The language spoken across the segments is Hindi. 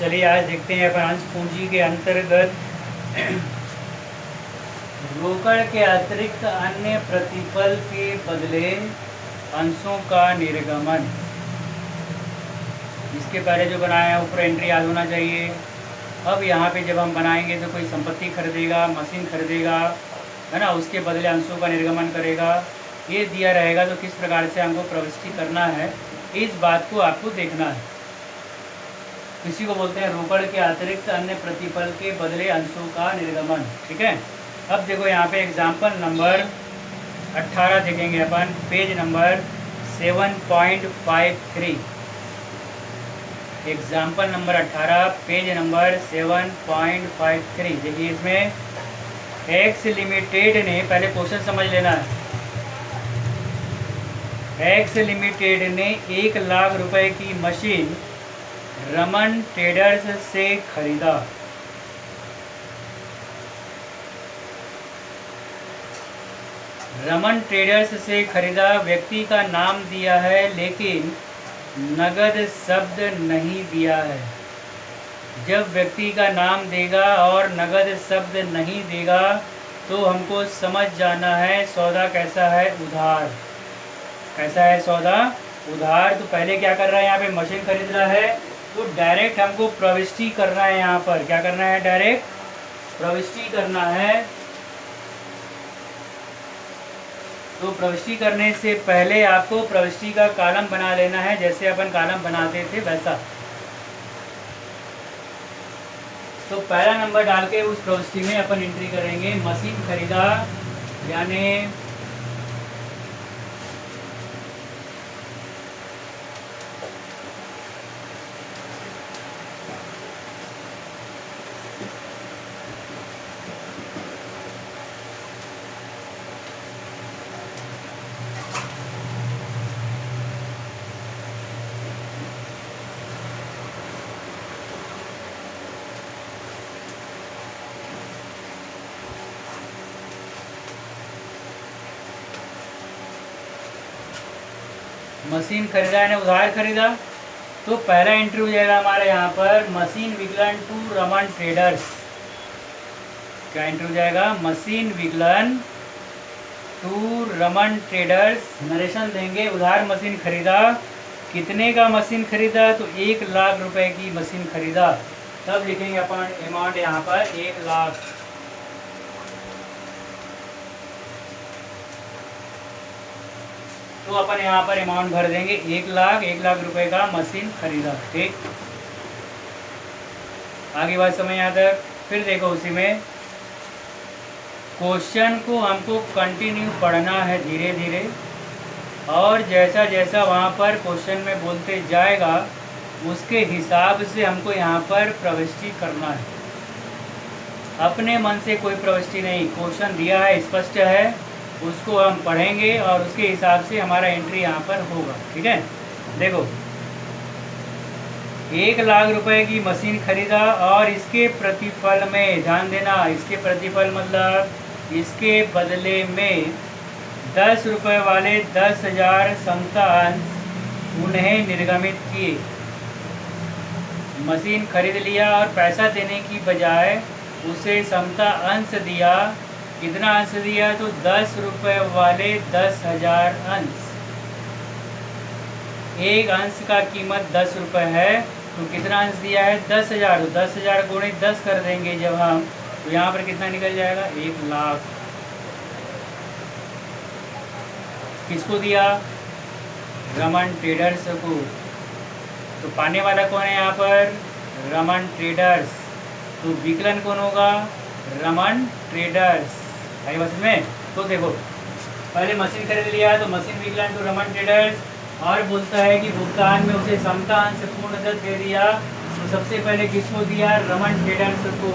चलिए आज देखते हैं अपन अंश पूंजी के अंतर्गत रोकड़ के अतिरिक्त अन्य प्रतिफल के बदले अंशों का निर्गमन। इसके पहले जो बनाया है ऊपर एंट्री याद होना चाहिए। अब यहाँ पे जब हम बनाएंगे तो कोई संपत्ति खरीदेगा, मशीन खरीदेगा, है ना, उसके बदले अंशों का निर्गमन करेगा। ये दिया रहेगा तो किस प्रकार से हमको प्रविष्टि करना है, इस बात को आपको देखना है। इसी को बोलते हैं रोकड़ के अतिरिक्त अन्य प्रतिफल के बदले अंशों का निर्गमन। ठीक है। अब देखो यहाँ पे एग्जाम्पल नंबर 18 देखेंगे अपन, page number 7.53। Example number 18 page number 7.53। देखिए इसमें एक्स लिमिटेड ने, पहले क्वेश्चन समझ लेना है। एक्स लिमिटेड ने 1 लाख रुपए की मशीन रमन ट्रेडर्स से खरीदा। रमन ट्रेडर्स से खरीदा, व्यक्ति का नाम दिया है लेकिन नगद शब्द नहीं दिया है। जब व्यक्ति का नाम देगा और नगद शब्द नहीं देगा तो हमको समझ जाना है सौदा कैसा है, उधार। कैसा है सौदा, उधार। तो पहले क्या कर रहा है, यहाँ पे मशीन खरीद रहा है तो डायरेक्ट हमको प्रविष्टि करना है। यहाँ पर क्या करना है, डायरेक्ट प्रविष्टि करना है। तो प्रविष्टि करने से पहले आपको प्रविष्टि का कॉलम बना लेना है, जैसे अपन कॉलम बनाते थे वैसा। तो पहला नंबर डाल के उस प्रविष्टि में अपन एंट्री करेंगे, मशीन खरीदा यानी मशीन खरीदा यानी उधार खरीदा। तो पहला एंट्री हो जाएगा हमारे यहाँ पर, मशीन विकलन टू रमन ट्रेडर्स। क्या एंट्री हो जाएगा, मशीन विकलन टू रमन ट्रेडर्स। नरेशन देंगे, उधार मशीन खरीदा। कितने का मशीन खरीदा, तो 1 लाख रुपए की मशीन खरीदा। तब लिखेंगे अपन अमाउंट यहाँ पर 1 लाख। तो अपन यहाँ पर अमाउंट भर देंगे 1 लाख रुपए का मशीन खरीदा। ठीक, आगे बात समझ यहाँ तक। फिर देखो उसी में क्वेश्चन को हमको कंटिन्यू पढ़ना है धीरे धीरे, और जैसा जैसा वहाँ पर क्वेश्चन में बोलते जाएगा उसके हिसाब से हमको यहाँ पर प्रविष्टि करना है। अपने मन से कोई प्रविष्टि नहीं, क्वेश्चन दिया है स्पष्ट है, उसको हम पढ़ेंगे और उसके हिसाब से हमारा एंट्री यहाँ पर होगा। ठीक है। देखो 1 लाख रुपए की मशीन खरीदा और इसके प्रतिफल में, ध्यान देना, इसके प्रतिफल मतलब इसके बदले में 10 रुपये वाले 10,000 समता अंश उन्हें निर्गमित किए। मशीन खरीद लिया और पैसा देने की बजाय उसे समता अंश दिया। कितना अंश दिया, तो 10 रुपये वाले 10,000 अंश। एक अंश का कीमत 10 रुपये है, तो कितना अंश दिया है, 10,000। तो 10,000 गुणे 10 कर देंगे जब हम, तो यहाँ पर कितना निकल जाएगा, 1 लाख। किसको दिया, रमन ट्रेडर्स को। तो पाने वाला कौन है यहाँ पर, रमन ट्रेडर्स। तो विकलन कौन होगा, रमन ट्रेडर्स। आई बस में। तो देखो पहले मशीन खरीद लिया तो मशीन विकलन टू रमन ट्रेडर्स, और बोलता है कि भुगतान में उसे समता अंश पूर्ण दे दिया। तो सबसे पहले किसको दिया, रमन ट्रेडर्स को।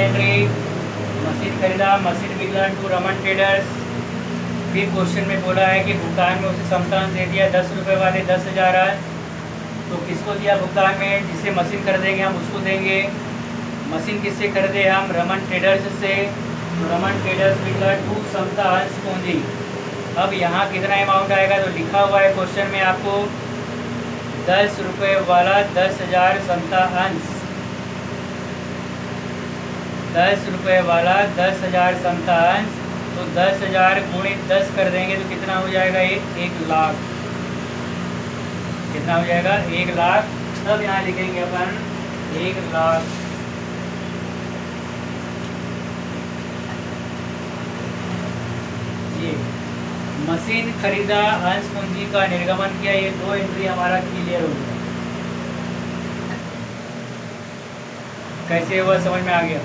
एंट्री, मशीन खरीदा, मशीन विकलन टू रमन ट्रेडर्स। फिर क्वेश्चन में बोला है कि भुगतान में उसे समतांश दे दिया 10 रुपये वाले 10,000 आज। तो किसको दिया भुगतान में? जिससे मशीन खरीदेंगे हम उसको देंगे। मशीन किससे खरीदे हम? रमन ट्रेडर्स से। तो रमन ट्रेडर्स विकलन टू समतांश पूंजी। अब यहाँ कितना अमाउंट आएगा? तो लिखा हुआ है क्वेश्चन में आपको 10 रुपये वाला 10,000 समतांश, 10 रुपये वाला 10,000 समतांश। तो 10,000 गुणित 10 कर देंगे तो कितना हो जाएगा? 1 लाख। कितना हो जाएगा? 1 लाख। तब यहाँ लिखेंगे अपन 1 लाख। ये मशीन खरीदा, अंश पूंजी का निर्गमन किया, ये 2 एंट्री हमारा क्लियर हो गया। कैसे हुआ समझ में आ गया?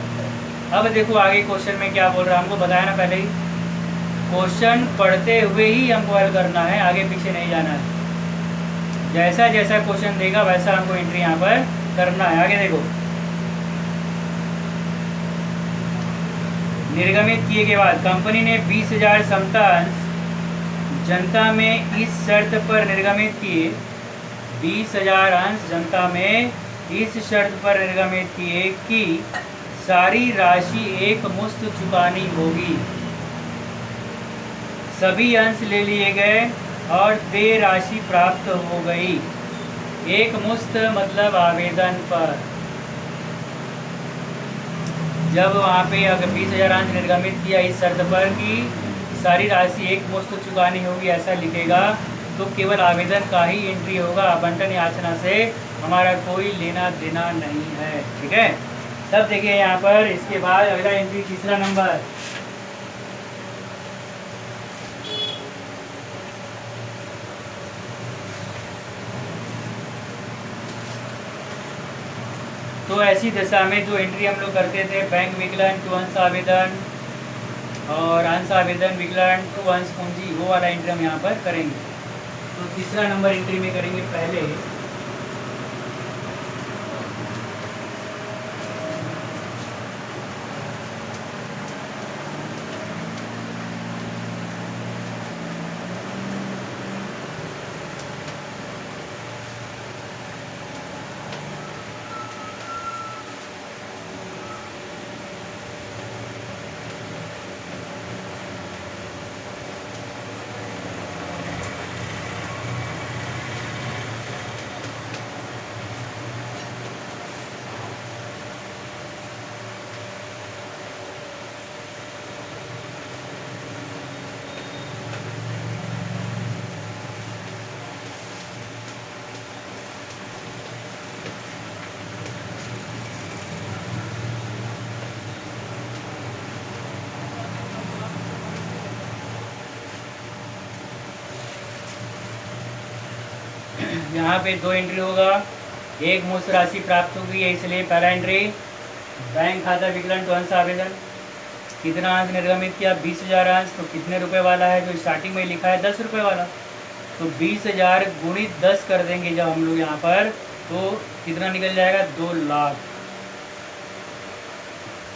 अब देखो आगे क्वेश्चन में क्या बोल रहा है, हमको बताया ना पहले ही। क्वेश्चन पढ़ते हुए ही हमको हल करना है, आगे पीछे नहीं जाना है। जैसा जैसा क्वेश्चन देगा वैसा हमको एंट्री यहाँ पर करना है। आगे देखो, निर्गमित किए के बाद कंपनी ने 20,000 समतांश जनता में इस शर्त पर निर्गमित किए, 20,000 अंश जनता में इस शर्त पर निर्गमित किए कि सारी राशि एक मुश्त चुकानी होगी। सभी अंश ले लिए गए और देय राशि प्राप्त हो गई। एक मुश्त मतलब आवेदन पर। जब वहाँ पे अगर 20,000 अंश निर्गमित किया इस शर्त पर कि सारी राशि एक मुश्त चुकानी होगी, ऐसा लिखेगा तो केवल आवेदन का ही एंट्री होगा। आवंटन याचना से हमारा कोई लेना देना नहीं है। ठीक है, तब देखिए यहाँ पर इसके बाद अगला एंट्री तीसरा नंबर। तो ऐसी दशा में जो एंट्री हम लोग करते थे, बैंक विकलन टू अंश आवेदन और अंश आवेदन विकलन टू अंश पूंजी, वो वाला एंट्री हम यहाँ पर करेंगे। तो तीसरा नंबर एंट्री में करेंगे पहले यहाँ पे 2 एंट्री होगा। एक मुश्त राशि प्राप्त होगी है, इसलिए पहला एंट्री बैंक खाता विकलन टू अंश आवेदन। कितना अंश निर्गमित किया? 20,000 अंश। तो कितने रुपए वाला है? जो स्टार्टिंग में लिखा है 10 रुपये वाला। तो 20,000 गुणित 10 कर देंगे जब हम लोग यहाँ पर, तो कितना निकल जाएगा? 2 लाख।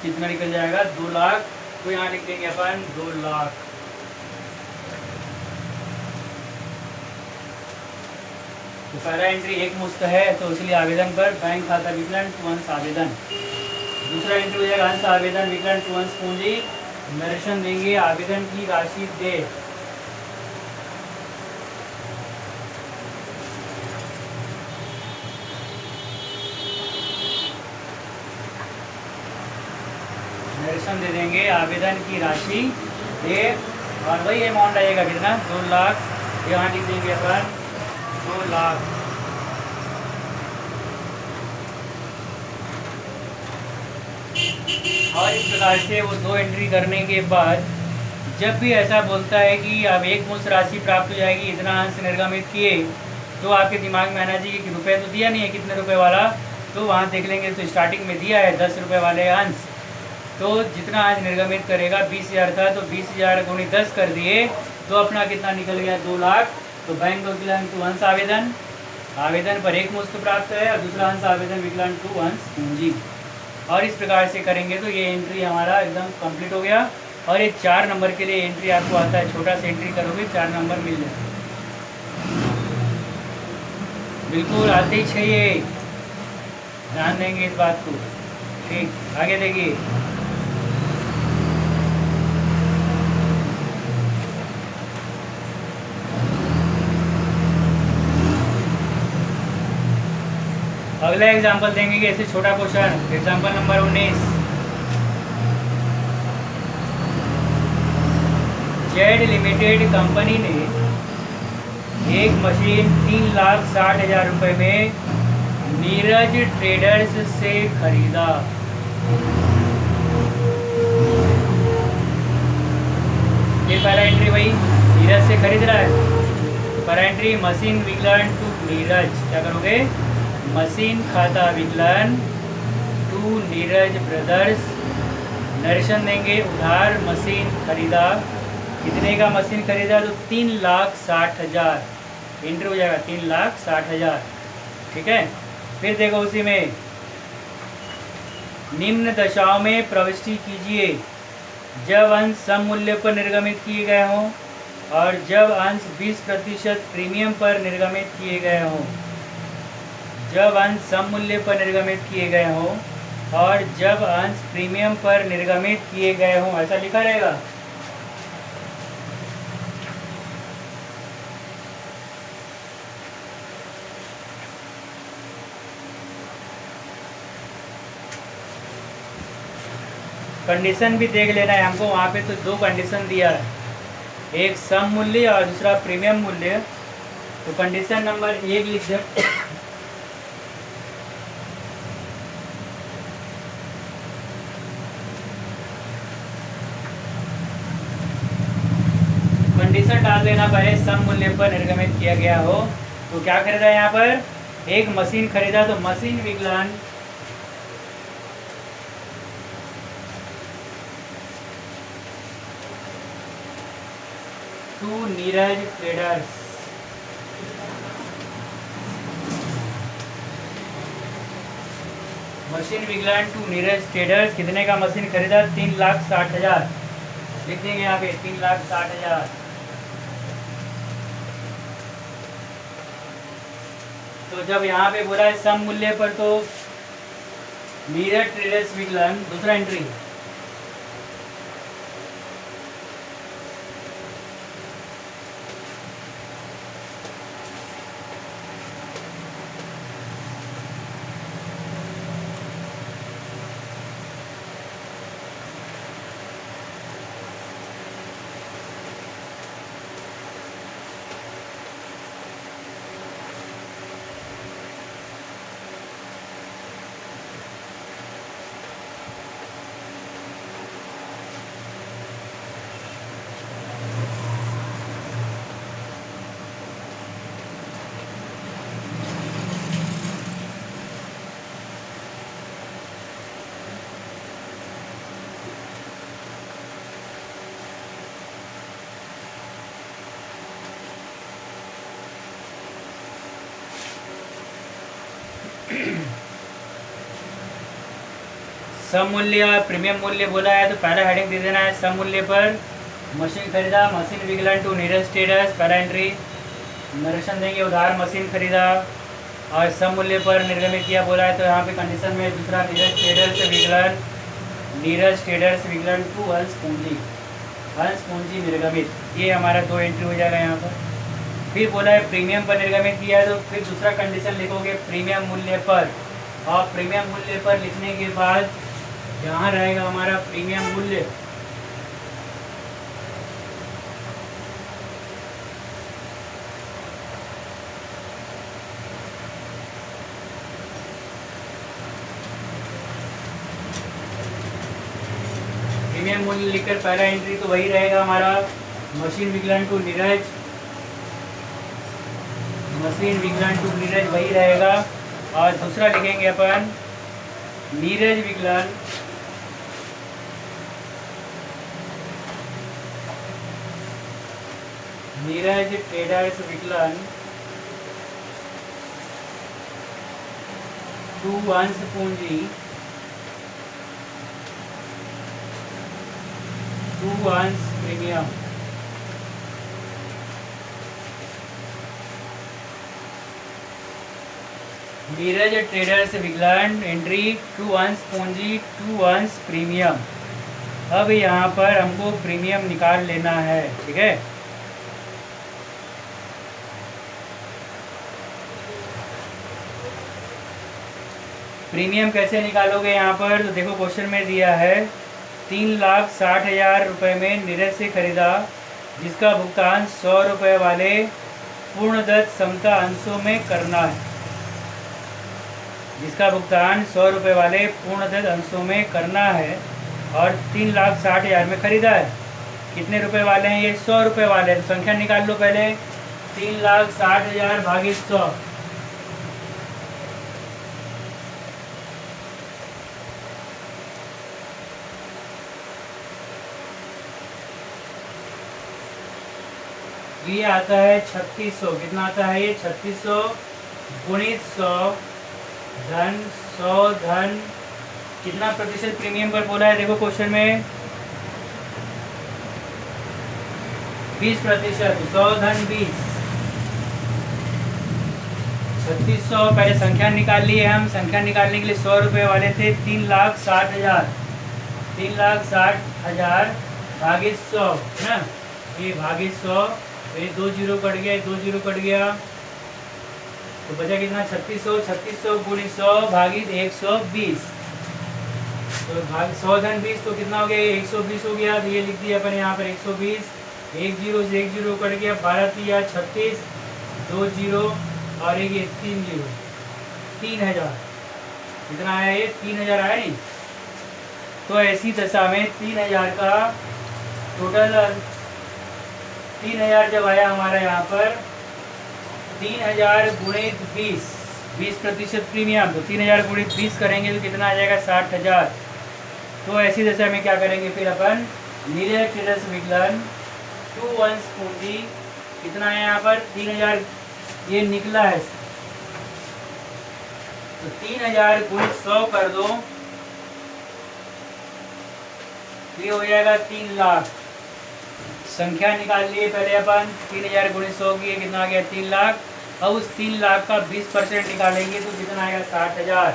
कितना निकल जाएगा? 2 लाख। तो यहाँ लिख देंगे अपन 2 लाख। तो पहला एंट्री एक मुश्त है, तो इसलिए आवेदन पर बैंक खाता विकलन टू अंश आवेदन। दूसरा एंट्री हो जाएगा अंश आवेदन विकलन टू अंश पूंजी। निरीक्षण देंगे आवेदन की राशि दे। निरीक्षण दे देंगे आवेदन की राशि दे, और वही अमाउंट आएगा कितना? 2 लाख। यहाँ लिख देंगे अपन 2 लाख। और इस प्रकार से वो 2 एंट्री करने के बाद जब भी ऐसा बोलता है कि अब एक मुश्त राशि प्राप्त हो जाएगी, इतना अंश निर्गमित किए, तो आपके दिमाग में आना चाहिए कि रुपये तो दिया नहीं है, कितने रुपए वाला। तो वहाँ देख लेंगे तो स्टार्टिंग में दिया है 10 रुपये वाले अंश। तो जितना अंश निर्गमित करेगा 20,000 था, तो 20,000 गुणित 10 कर दिए, तो अपना कितना निकल गया? 2 लाख। तो बैंक विकलन टू अंश आवेदन, आवेदन पर एक मुश्त प्राप्त है, और दूसरा अंश आवेदन विकलन टू अंश पूंजी। और इस प्रकार से करेंगे तो ये एंट्री हमारा एकदम कंप्लीट हो गया। और ये 4 नंबर के लिए एंट्री आपको आता है, छोटा सा एंट्री करोगे 4 नंबर मिल जाए, बिल्कुल आते ही चाहिए, ध्यान देंगे इस बात को। ठीक, आगे देखिए। अगला एग्जाम्पल देंगे कि ऐसे छोटा question, example number 19। Z limited company ने एक मशीन 3,60,000 रुपये में नीरज ट्रेडर्स से खरीदा। ये पहला एंट्री भाई नीरज से खरीद रहा है, तो पहला एंट्री मशीन विकलन टू नीरज, क्या करोगे, मशीन खाता विकलन टू नीरज ब्रदर्स, नरेशन देंगे उधार मशीन खरीदा, कितने का मशीन खरीदा, तो 3,60,000, एंट्री हो जाएगा 3,60,000। ठीक है, फिर देखो उसी में निम्न दशाओं में प्रविष्टि कीजिए जब अंश सम मूल्य पर निर्गमित किए गए हों और जब अंश 20% प्रीमियम पर निर्गमित किए गए हों। जब अंश सम मूल्य पर निर्गमित किए गए हों और जब अंश प्रीमियम पर निर्गमित किए गए हों, ऐसा लिखा रहेगा। कंडीशन भी देख लेना है हमको, वहाँ पे तो 2 कंडीशन दिया है, एक सम मूल्य और दूसरा प्रीमियम मूल्य। तो कंडीशन नंबर 1 लिख दे। कंडीशन डाल देना पहले, सम मूल्य पर निर्गमित किया गया हो। तो क्या खरीदा यहाँ पर, एक मशीन खरीदा, तो मशीन विकलन टू नीरज ट्रेडर्स, मशीन विकलन टू नीरज ट्रेडर्स, कितने का मशीन खरीदा, 3,60,000, लिख देंगे यहाँ पे 3,60,000। तो जब यहाँ पे बोला है सम मूल्य पर, तो नीरज ट्रेडर्स विकलन, दूसरा एंट्री सम मूल्य और प्रीमियम मूल्य बोला है, तो पहला हेडिंग दे देना है सम मूल्य पर मशीन खरीदा, मशीन विकलन टू नीरज ट्रेडर्स, पहला एंट्री नरेशन देंगे उधार मशीन खरीदा और सम मूल्य पर निर्गमित किया बोला है, तो यहाँ पे कंडीशन में दूसरा नीरज ट्रेडर्स विकलन, नीरज ट्रेडर्स विकलन टू अंश पूंजी निर्गमित, ये हमारा 2 एंट्री हो जाएगा यहाँ पर। फिर बोला है प्रीमियम पर निर्गमित किया है, तो फिर दूसरा कंडीशन लिखोगे प्रीमियम मूल्य पर, और प्रीमियम मूल्य पर लिखने के बाद यहाँ रहेगा हमारा प्रीमियम मूल्य, प्रीमियम मूल्य लिखकर पहला एंट्री तो वही रहेगा हमारा मशीन विकलन टू नीरज, मशीन विकलन टू नीरज वही रहेगा, और दूसरा लिखेंगे अपन नीरज विकलन नीरज ट्रेडर्स विकलन टू अंश पूंजी once प्रीमियम। नीरज ट्रेडर्स विगलन एंट्री 2 once पूंजी 2 once प्रीमियम। अब यहाँ पर हमको प्रीमियम निकाल लेना है, ठीक है। प्रीमियम कैसे निकालोगे यहाँ पर, तो देखो क्वेश्चन में दिया है 3,60,000 रुपये में नीरज से खरीदा, जिसका भुगतान 100 रुपये वाले पूर्णदत्त समता अंशों में करना है। जिसका भुगतान 100 रुपये वाले पूर्णदत्त अंशों में करना है और 3,60,000 में खरीदा है। कितने रुपए वाले हैं ये? 100 रुपये वाले हैं। तो संख्या निकाल लो पहले, 3,60,000 भागित 100। ये आता है 3600। कितना आता है ये? 3600 गुणित 100 धन 100 धन कितना प्रतिशत प्रीमियम पर बोला है? देखो क्वेश्चन में 20%। 100 धन 20, 3600। पहले संख्या निकाल लिए हम। संख्या निकालने के लिए 100 रुपये वाले थे 3,60,000। 3,60,000 भागित 100 है ना, ये भागित 100। ये 2 जीरो कट गया, 2 जीरो कट गया, तो बचा कितना? 3600। 3600 गुणित 100 भागित 120। तो भाग 100 धन 20 तो कितना हो गया? 120 हो गया। तो ये लिख दिया अपन यहाँ पर 120। 1 जीरो से 1 जीरो कट गया, 12 36, 2 जीरो और एक ये 3 जीरो, 3,000। कितना आया ये? 3,000 आया नहीं। तो ऐसी दशा में 3,000 का टोटल 3,000 जब आया हमारा यहाँ पर 3,000 गुणित 20% प्रीमियम। तो 3,000 गुणित 20 करेंगे तो कितना आ जाएगा? 60,000। तो ऐसी दशा में क्या करेंगे फिर अपन? नीरज ट्रेडर्स विगलन 2 once पूंजी कितना है यहाँ पर? 3,000 ये निकला है, तो 3,000 गुणित 100 कर दो, ये हो जाएगा 3 लाख। संख्या निकाल लिए पहले अपन। 3,000 गुणित 100 की कितना आ गया? 3 लाख। अब उस 3 लाख का 20% निकालेंगे तो कितना आएगा? 60,000।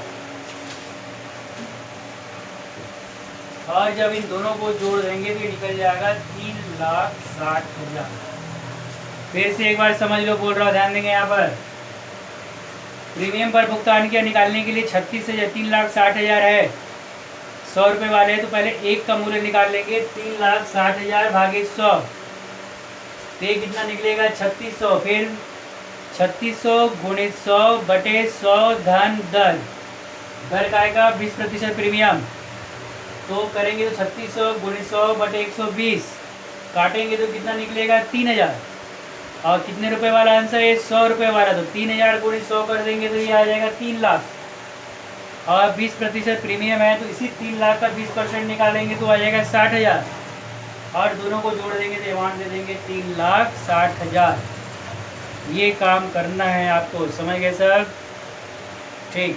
और जब इन दोनों को जोड़ देंगे तो ये निकल जाएगा 3,60,000। फिर से एक बार समझ लो, बोल रहा हूँ, ध्यान देंगे यहाँ पर। प्रीमियम पर भुगतान किया निकालने के लिए 36,000 3,60,000 है। 100 रुपये वाले हैं तो पहले 1 का मूल्य निकाल लेंगे। 3,60,000 भागित 100, तो ये कितना निकलेगा? 3600। फिर 3600 गुणित 100 बटे 100 धन 10। घर का आएगा 20% प्रीमियम, तो करेंगे तो 3600 गुणित 100 बटे 120 काटेंगे तो कितना निकलेगा? 3,000। और कितने रुपए वाला आंसर है? 100 रुपये वाला। तो 3,000 गुणित 100 कर देंगे तो ये आ जाएगा 3 लाख। और 20% प्रीमियम है तो इसी 3 लाख का 20% निकालेंगे तो आ जाएगा 60,000। और दोनों को जोड़ देंगे तो अमाउंट दे देंगे 3,60,000। ये काम करना है आपको, समझ गए सब? ठीक।